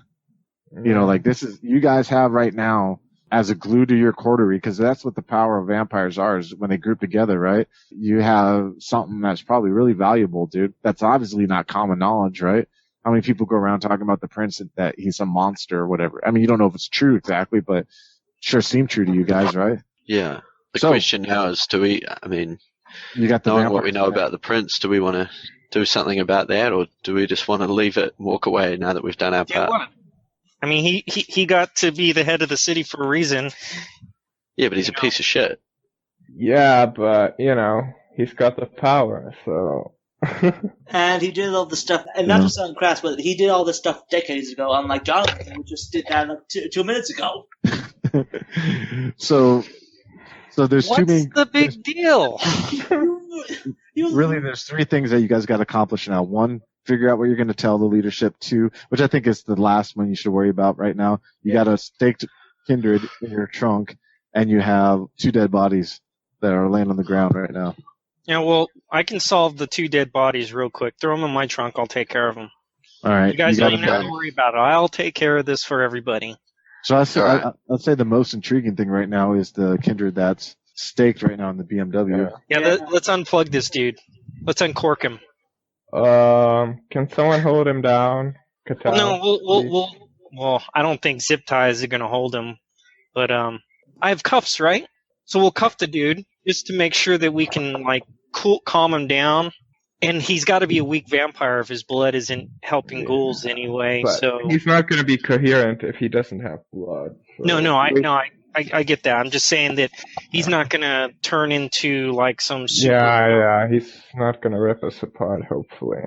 Like this is, you guys have right now as a glue to your coterie, because that's what the power of vampires are, is when they group together, right? You have something that's probably really valuable, dude. That's obviously not common knowledge, right? How many people go around talking about the prince and that he's a monster or whatever? I mean, you don't know if it's true exactly, but sure seemed true to you guys, right? Yeah. The question now is, you got knowing what we know about the prince, do we want to do something about that, or do we just want to leave it and walk away now that we've done our part? I mean, he got to be the head of the city for a reason. Yeah, but he's a piece of shit. Yeah, but, he's got the power, so... And he did all the stuff, and not to sound crass, but he did all this stuff decades ago, unlike Jonathan, who just did that like 2 minutes ago. So there's What's two main... the big deal? Really, there's 3 things that you guys got to accomplish now. 1, figure out what you're going to tell the leadership. 2, which I think is the last one you should worry about right now. You got a staked Kindred in your trunk, and you have 2 dead bodies that are laying on the ground right now. Yeah, well, I can solve the 2 dead bodies real quick. Throw them in my trunk. I'll take care of them. All right. You guys don't even have to worry about it. I'll take care of this for everybody. So I'll say the most intriguing thing right now is the Kindred that's staked right now in the BMW. Yeah, let's unplug this dude. Let's uncork him. Can someone hold him down? Well, I don't think zip ties are going to hold him. But I have cuffs, right? So we'll cuff the dude just to make sure that we can, calm him down. And he's got to be a weak vampire if his blood isn't helping ghouls anyway. But so he's not going to be coherent if he doesn't have blood. So. I get that. I'm just saying that he's not going to turn into some super... Yeah, he's not going to rip us apart, hopefully.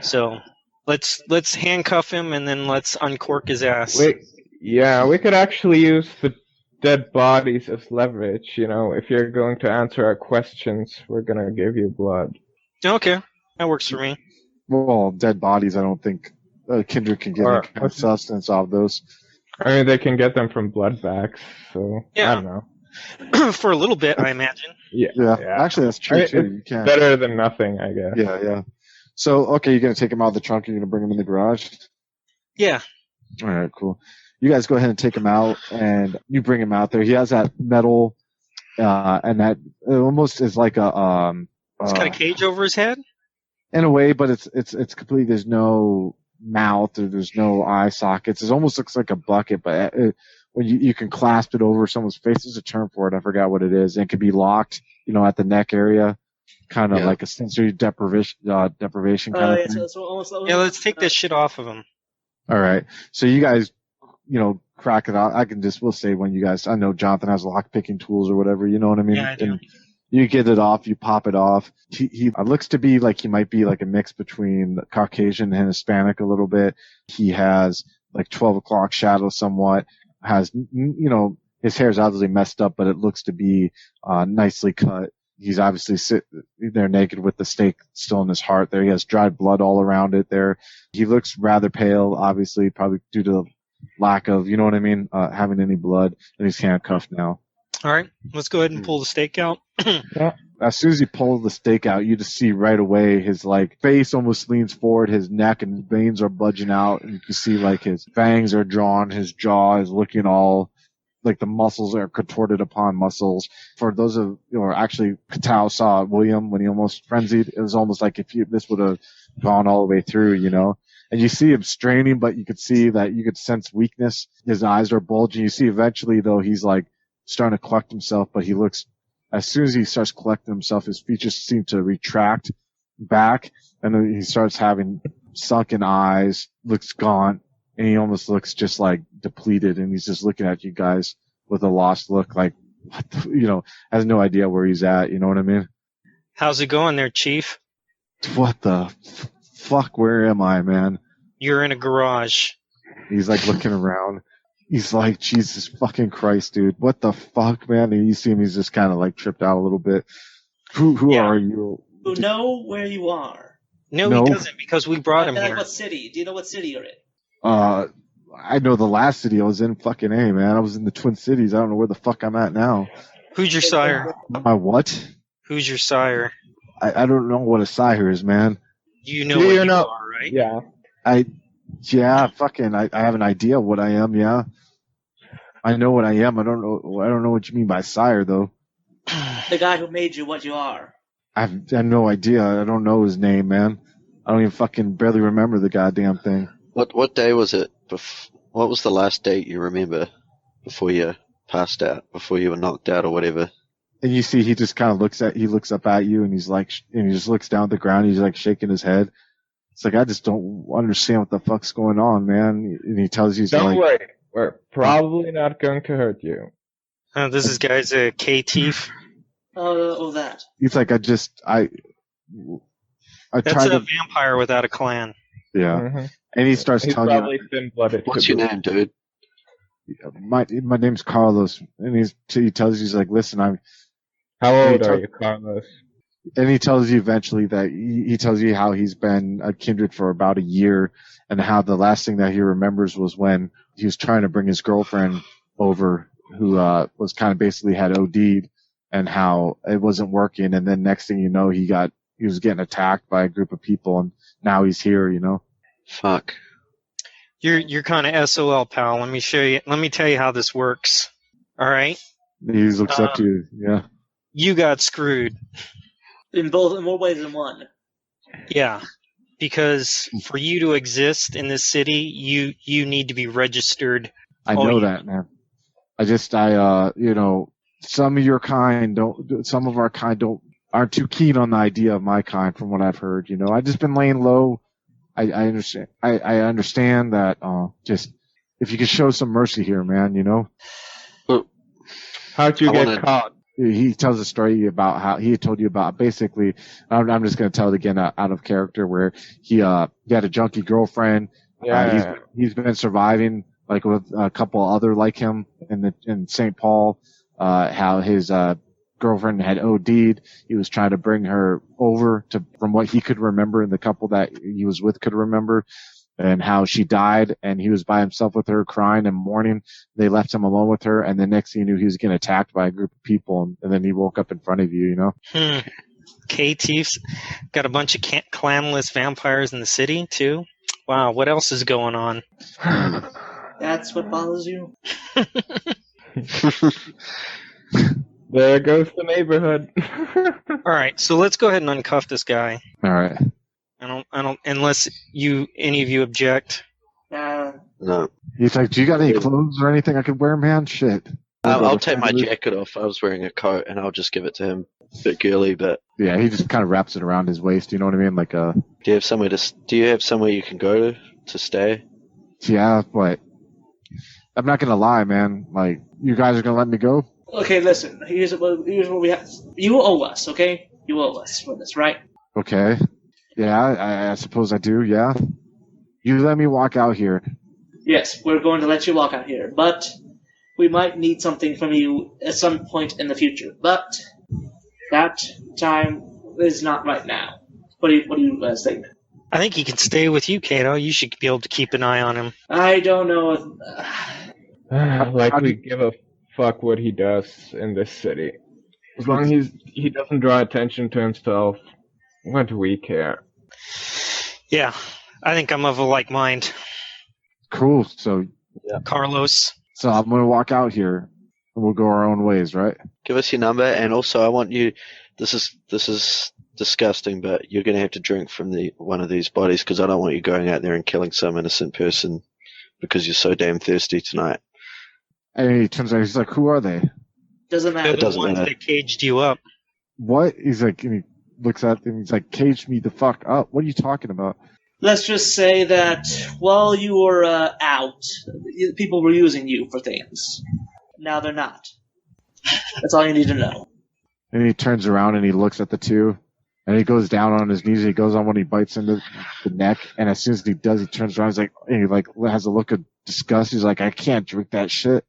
So let's handcuff him and then let's uncork his ass. We could actually use the dead bodies as leverage. If you're going to answer our questions, we're going to give you blood. Okay, that works for me. Well, dead bodies, I don't think Kindred can get any kind of substance off those. I mean, they can get them from blood bags, so yeah. I don't know. For a little bit, I imagine. Yeah. Actually, that's true, too. You can. Better than nothing, I guess. Yeah. So, okay, you're going to take him out of the trunk and you're going to bring him in the garage? Yeah. All right, cool. You guys go ahead and take him out, and you bring him out there. He has that metal, and that it almost is like a... He's got a cage over his head? In a way, but it's complete. There's no mouth or there's no eye sockets. It almost looks like a bucket, but when you can clasp it over someone's face, there's a term for it. I forgot what it is. And it can be locked, at the neck area, kind of like a sensory deprivation kind of thing. Let's take this shit off of him. All right. So you guys, crack it out. We'll say when you guys, I know Jonathan has lock picking tools or whatever, you know what I mean? Yeah, I do. And you get it off, you pop it off. He looks to be like he might be like a mix between Caucasian and Hispanic a little bit. He has 12 o'clock shadow somewhat. Has, his hair's obviously messed up, but it looks to be nicely cut. He's obviously sitting there naked with the stake still in his heart there. He has dried blood all around it there. He looks rather pale, obviously, probably due to the lack of, having any blood. And he's handcuffed now. All right, let's go ahead and pull the stake out. Yeah. As soon as he pulls the stake out, you just see right away his face almost leans forward, his neck and veins are budging out, and you can see his fangs are drawn, his jaw is looking all like the muscles are contorted upon muscles. For those of actually Katao saw William when he almost frenzied, it was almost like if this would have gone all the way through, And you see him straining, but you could see that you could sense weakness. His eyes are bulging. You see eventually though he's starting to collect himself, but he looks, as soon as he starts collecting himself, his features seem to retract back, and then he starts having sunken eyes, looks gaunt, and he almost looks just depleted, and he's just looking at you guys with a lost look, has no idea where he's at, you know what I mean? How's it going there, Chief? What the fuck, where am I, man? You're in a garage. He's looking around. He's like, Jesus fucking Christ, dude. What the fuck, man? And you see him, he's just kind of tripped out a little bit. Who are you? You know where you are. No, he doesn't, because we brought him here. What city? Do you know what city you're in? I know the last city I was in, fucking A, man. I was in the Twin Cities. I don't know where the fuck I'm at now. Who's your sire? My what? Who's your sire? I don't know what a sire is, man. You know what you are, right? Yeah. I have an idea of what I am, yeah. I know what I am. I don't know what you mean by sire, though. The guy who made you what you are. I have no idea. I don't know his name, man. I don't even fucking barely remember the goddamn thing. What day was it? What was the last date you remember before you passed out, before you were knocked out or whatever? And you see, he just kind of looks up at you, and he's like, and he just looks down at the ground. He's like shaking his head. It's like, I just don't understand what the fuck's going on, man. And he tells you, don't worry, we're probably not going to hurt you. This is guy's K-Teef. That. He's like, I That's tried a vampire without a clan. Yeah. Mm-hmm. And he starts He's telling probably you, thin-blooded. What's your name, dude? my name's Carlos. And he tells you, he's like, listen, How old are you, Carlos? And he tells you eventually that he tells you how he's been a Kindred for about a year, and how the last thing that he remembers was when he was trying to bring his girlfriend over, who was kind of basically had OD'd, and how it wasn't working. And then next thing you know, he was getting attacked by a group of people, and now he's here, you know. Fuck. You're kind of SOL, pal. Let me tell you how this works. All right. He looks up to you. Yeah. You got screwed. In more ways than one. Yeah, because for you to exist in this city, you need to be registered. I know that, man. Some of our kind aren't too keen on the idea of my kind, from what I've heard. You know, I've just been laying low. I understand. I understand that. Just if you could show some mercy here, man. You know. How'd you get caught? He tells a story about how he had told you about, basically, I'm just going to tell it again out of character, where he had a junkie girlfriend. Yeah. He's been surviving, like, with a couple other like him in St. Paul, how his girlfriend had OD'd. He was trying to bring her over from what he could remember, and the couple that he was with could remember, and how she died, and he was by himself with her crying and mourning. They left him alone with her, and the next thing he knew, he was getting attacked by a group of people, and then he woke up in front of you, you know? K-Teef's got a bunch of clanless vampires in the city, too? Wow, what else is going on? That's what bothers you? There goes the neighborhood. Alright, so let's go ahead and uncuff this guy. Alright. I don't, unless any of you object. No. He's like, do you got any clothes or anything I could wear, man? Shit. I'll take my jacket off. I was wearing a coat, and I'll just give it to him. A bit girly, but yeah, he just kind of wraps it around his waist. You know what I mean? Like Do you have somewhere you can go to stay? Yeah, but I'm not gonna lie, man. Like, you guys are gonna let me go? Okay, listen. Here's what we have. You owe us, okay? You owe us for this, right? Okay. Yeah, I suppose I do. Yeah. You let me walk out here. Yes, we're going to let you walk out here, but we might need something from you at some point in the future. But that time is not right now. What do you guys think? I think he can stay with you, Kato. You should be able to keep an eye on him. I don't know if... We give a fuck what he does in this city. As long as he doesn't draw attention to himself, what do we care? Yeah, I think I'm of a like mind. Cool. So, yeah. Carlos. So I'm going to walk out here, and we'll go our own ways, right? Give us your number, and also I want you... This is disgusting, but you're going to have to drink from one of these bodies, because I don't want you going out there and killing some innocent person because you're so damn thirsty tonight. And he turns out, he's like, who are they? Doesn't matter. They're the ones that caged you up. What? He's like, and he looks at him, he's like, caged me the fuck up. What are you talking about? Let's just say that while you were out, people were using you for things. Now they're not. That's all you need to know. And he turns around and he looks at the two, and he goes down on his knees, and he goes on when he bites into the neck, and as soon as he does, he turns around, and he has a look of disgust. He's like, I can't drink that shit.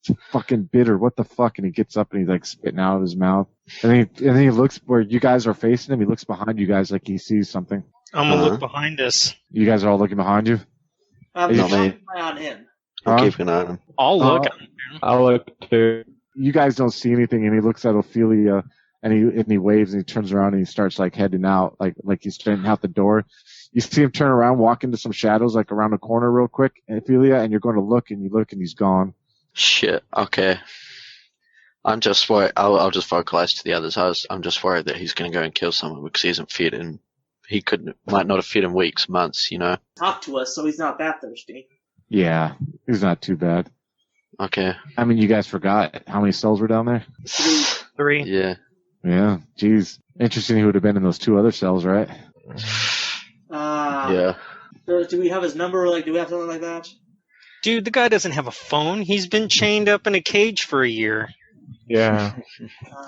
It's fucking bitter. What the fuck? And he gets up and he's like spitting out of his mouth. And then he looks where you guys are facing him. He looks behind you guys like he sees something. I'm gonna look behind us. You guys are all looking behind you? I'm keeping an eye on him. I'm keeping an eye on him. I'll look. I'll look too. You guys don't see anything, and he looks at Ophelia, and he waves, and he turns around and he starts like heading out, like he's heading out the door. You see him turn around, walk into some shadows, like around the corner real quick, Ophelia, and you're going to look, and you look, and he's gone. Shit. Okay. I'm just worried. I'll just vocalize to the others. I'm just worried that he's going to go and kill someone because he hasn't fed in. He might not have fed in weeks, months. Talk to us, so he's not that thirsty. Yeah, he's not too bad. Okay. I mean, you guys forgot how many cells were down there? 3. Yeah. Yeah, geez. Interesting who would have been in those 2 other cells, right? Yeah. Do we have his number? Do we have something like that? Dude, the guy doesn't have a phone. He's been chained up in a cage for a year. Yeah.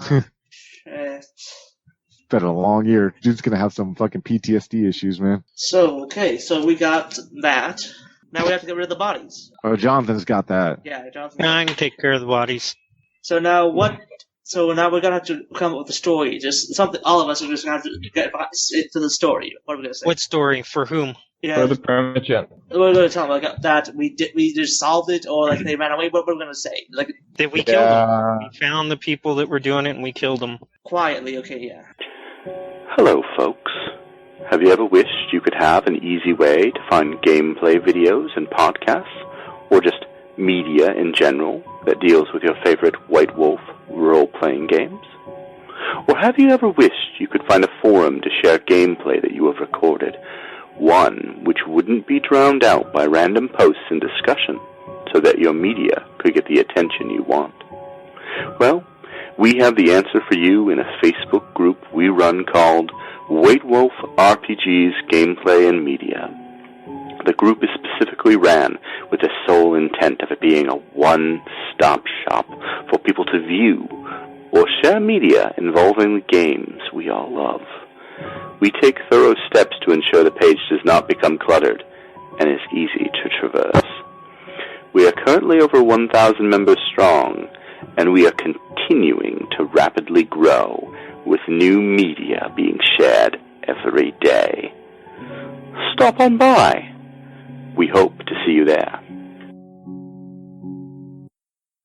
Shit. Been a long year. Dude's gonna have some fucking PTSD issues, man. So we got that. Now we have to get rid of the bodies. Oh, Jonathan's got that. Yeah, Jonathan. I can take care of the bodies. So now what? So now we're gonna have to come up with a story. Just something. All of us are just gonna have to get to the story. What are we gonna say? What story? For whom? Yeah. For the permagent. We're gonna tell them that we just solved it, or they ran away. What we're gonna say? That we killed them. We found the people that were doing it and we killed them. Quietly. Okay. Yeah. Hello, folks. Have you ever wished you could have an easy way to find gameplay videos and podcasts, or just media in general that deals with your favorite White Wolf role-playing games? Or have you ever wished you could find a forum to share gameplay that you have recorded, one which wouldn't be drowned out by random posts and discussion, so that your media could get the attention you want? Well, we have the answer for you in a Facebook group we run called White Wolf RPGs Gameplay and Media. The group is specifically ran with the sole intent of it being a one-stop shop for people to view or share media involving the games we all love. We take thorough steps to ensure the page does not become cluttered and is easy to traverse. We are currently over 1,000 members strong, and we are continuing to rapidly grow with new media being shared every day. Stop on by. We hope to see you there.